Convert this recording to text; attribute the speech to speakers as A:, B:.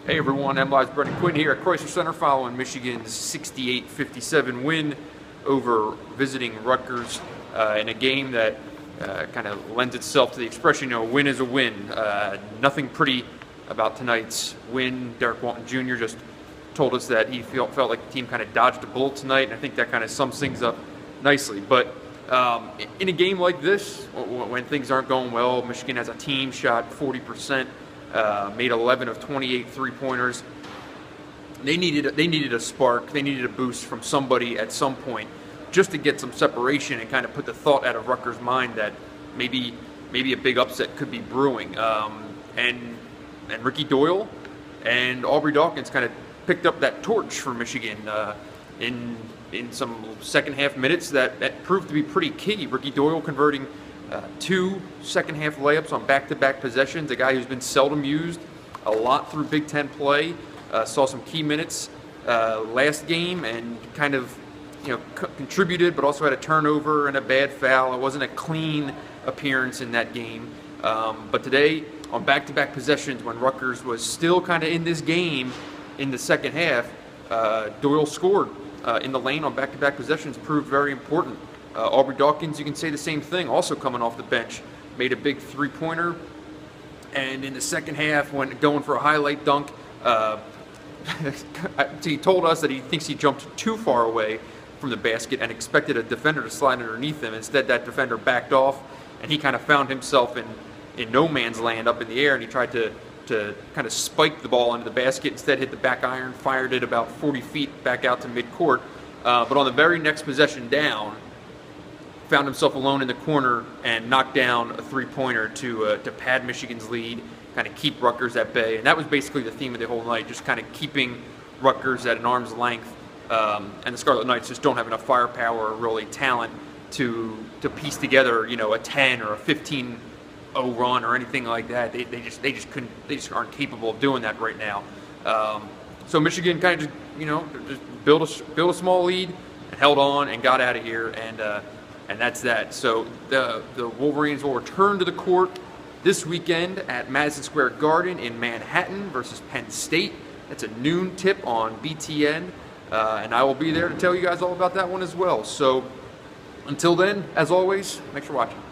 A: Hey everyone, MLive's Brendan Quinn here at Crisler Center following Michigan's 68-57 win over visiting Rutgers in a game that kind of lends itself to the expression, a win is a win. Nothing pretty about tonight's win. Derek Walton Jr. just told us that he felt like the team kind of dodged a bullet tonight, and I think that kind of sums things up nicely. But in a game like this, when things aren't going well, Michigan as a team shot 40%. Made 11 of 28 three-pointers. They needed a spark. They needed a boost from somebody at some point just to get some separation and kind of put the thought out of Rutgers' mind that maybe a big upset could be brewing. And Ricky Doyle and Aubrey Dawkins kind of picked up that torch for Michigan in some second half minutes that proved to be pretty key. Ricky Doyle converting 2 second-half layups on back-to-back possessions, a guy who's been seldom used a lot through Big Ten play, saw some key minutes last game and kind of contributed, but also had a turnover and a bad foul. It wasn't a clean appearance in that game. But today, on back-to-back possessions, when Rutgers was still kind of in this game in the second half, Doyle scored in the lane on back-to-back possessions, proved very important. Aubrey Dawkins, you can say the same thing, also coming off the bench, made a big three-pointer. And in the second half, when going for a highlight dunk, he told us that he thinks he jumped too far away from the basket and expected a defender to slide underneath him. Instead, that defender backed off, and he kind of found himself in no man's land up in the air, and he tried to kind of spike the ball into the basket. Instead, hit the back iron, fired it about 40 feet back out to midcourt. But on the very next possession down, found himself alone in the corner and knocked down a three-pointer to pad Michigan's lead, kind of keep Rutgers at bay. And that was basically the theme of the whole night, just kind of keeping Rutgers at an arm's length. And the Scarlet Knights just don't have enough firepower or really talent to piece together, a 10 or a 15-0 run or anything like that. They just aren't capable of doing that right now. So Michigan kind of just built a small lead and held on and got out of here, and that's that. So the Wolverines will return to the court this weekend at Madison Square Garden in Manhattan versus Penn State. That's a noon tip on BTN, and I will be there to tell you guys all about that one as well. So until then, as always, thanks for watching.